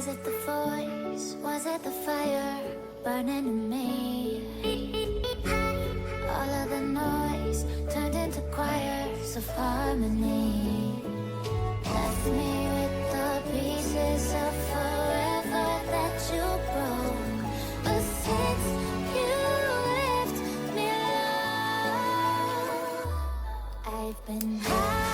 Was it the voice? Was it the fire burning in me? All of the noise turned into choirs of harmony. Left me with the pieces of forever that you broke. But since you left me alone, I've been high.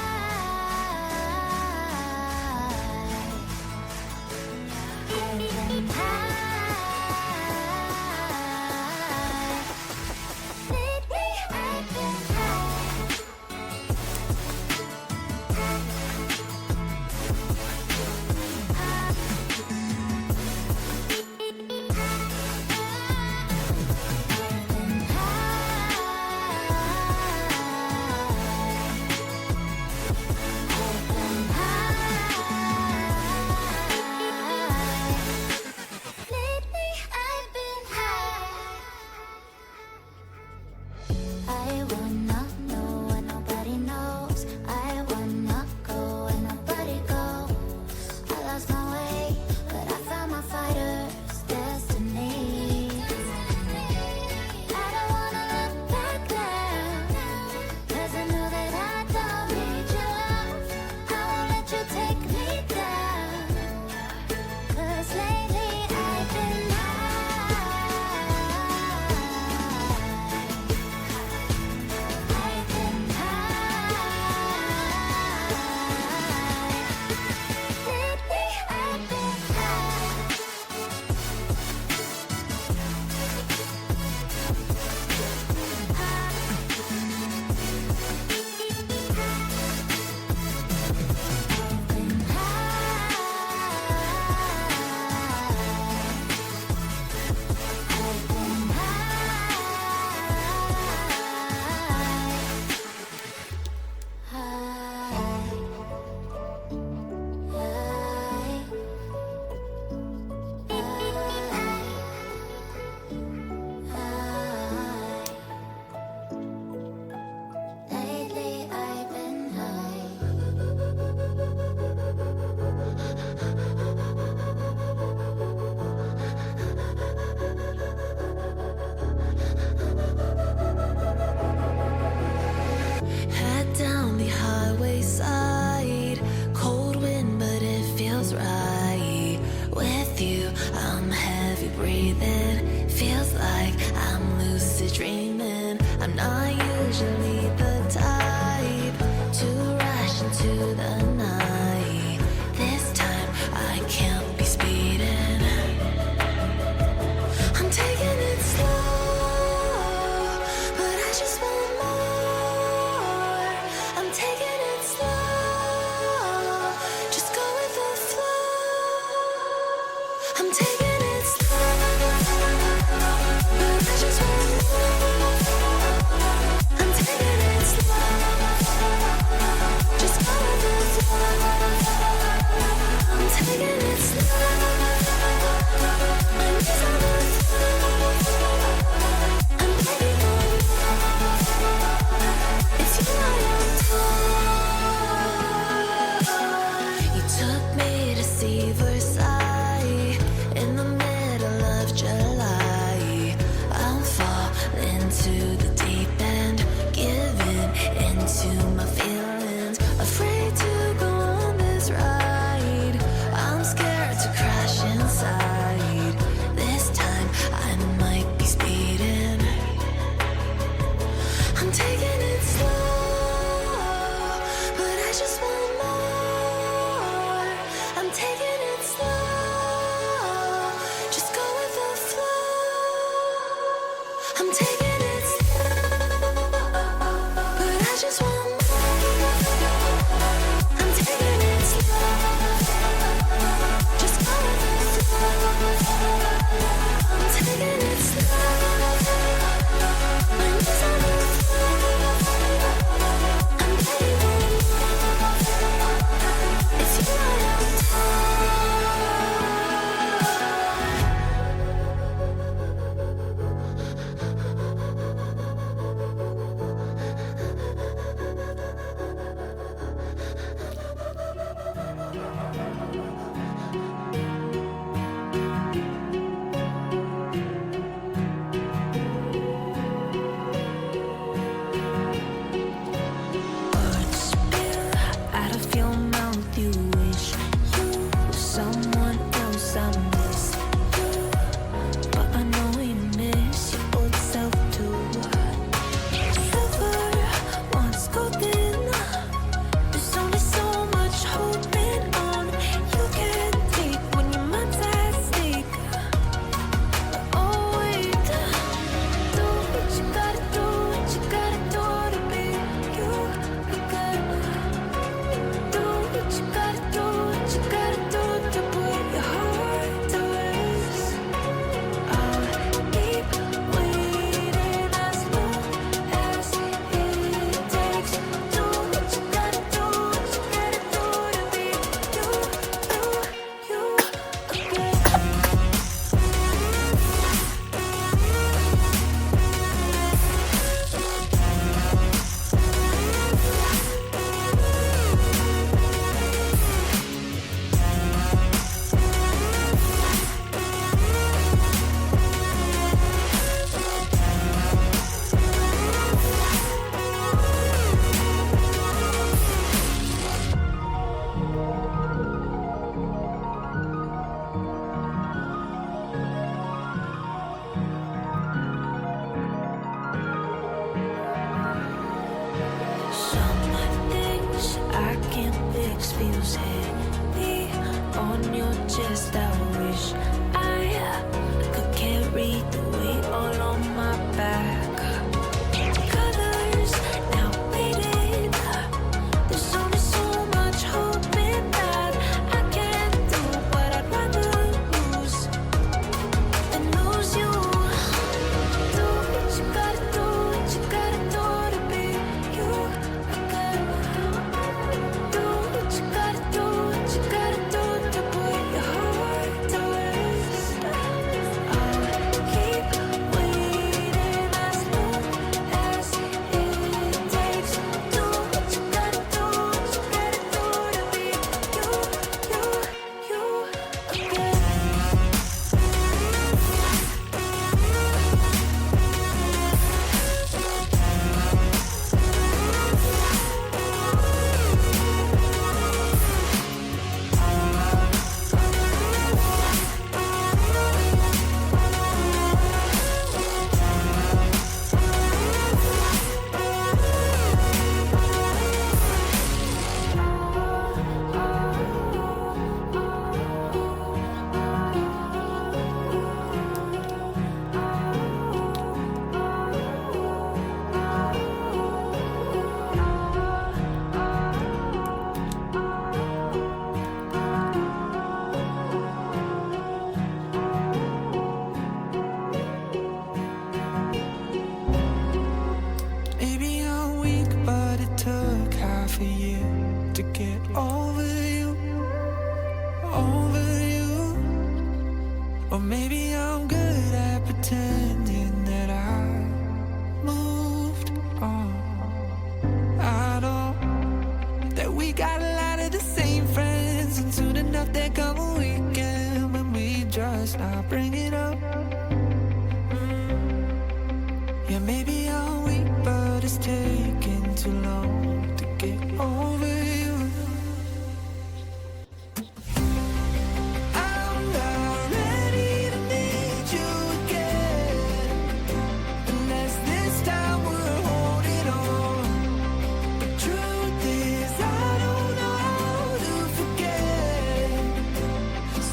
Taking it just I wish I could carry the weight all on my back. Colors now faded. There's only so much hope in that. I can't do what I'd rather lose than lose you. Do what you gotta do, what you gotta do to be you again. Do what you gotta do, what you gotta do to put your heart to rest. I'll keep waiting as long as it takes. Do what you gotta do, what you gotta do to be you again. Maybe I'm weak, but it took half a year to get over you, over you. Or maybe I'm good at pretending that I moved on. I know that we got a lot of the same friends, and soon enough there come a weekend when we just not bring it up. Yeah, maybe I'm weak, but it's taking too long to get over you. I'm not ready to need you again, unless this time we're holding on. The truth is I don't know how to forget.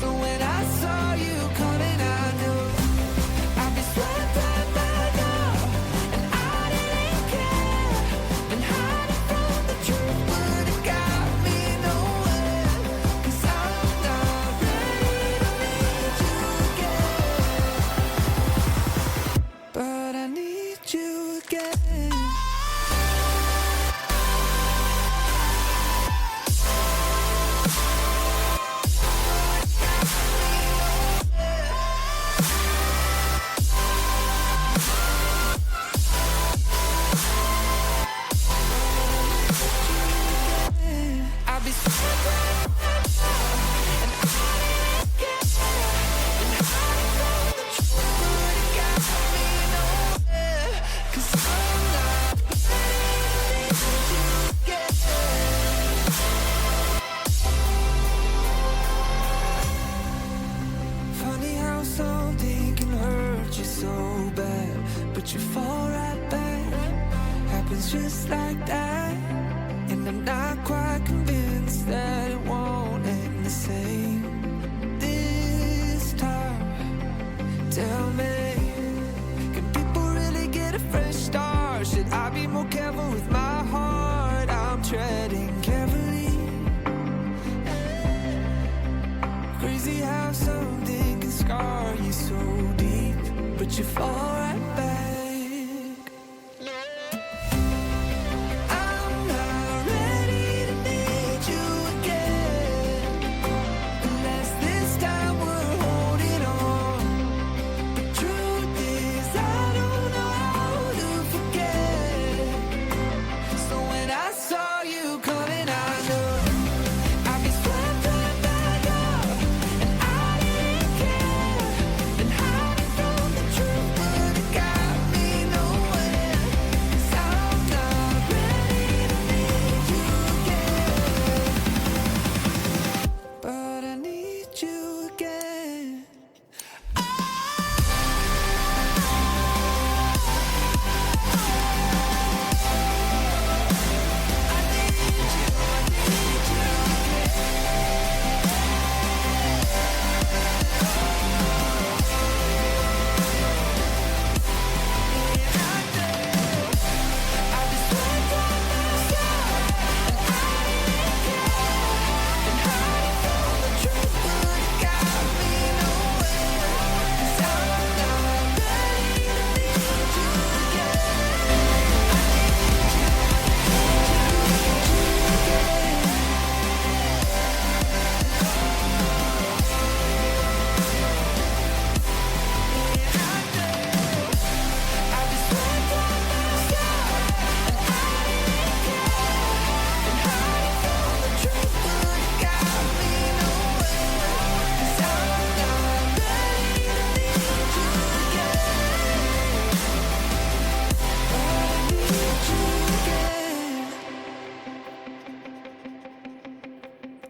So when I saw you coming, I knew I'd be swept right back up, and I didn't care. And hiding from the truth would have got me nowhere. 'Cause I'm not ready to need you again, but I need you again. I'll be and I didn't care. And hiding from the truth would have got me nowhere. 'Cause I'm not ready to need you again. Funny how something can hurt you so bad, but you fall right back. Happens just like that. And I'm not quite convinced that it won't end the same this time. Tell me, can people really get a fresh start? Should I be more careful with my heart? I'm treading carefully. Crazy how something can scar you so deep, but you fall right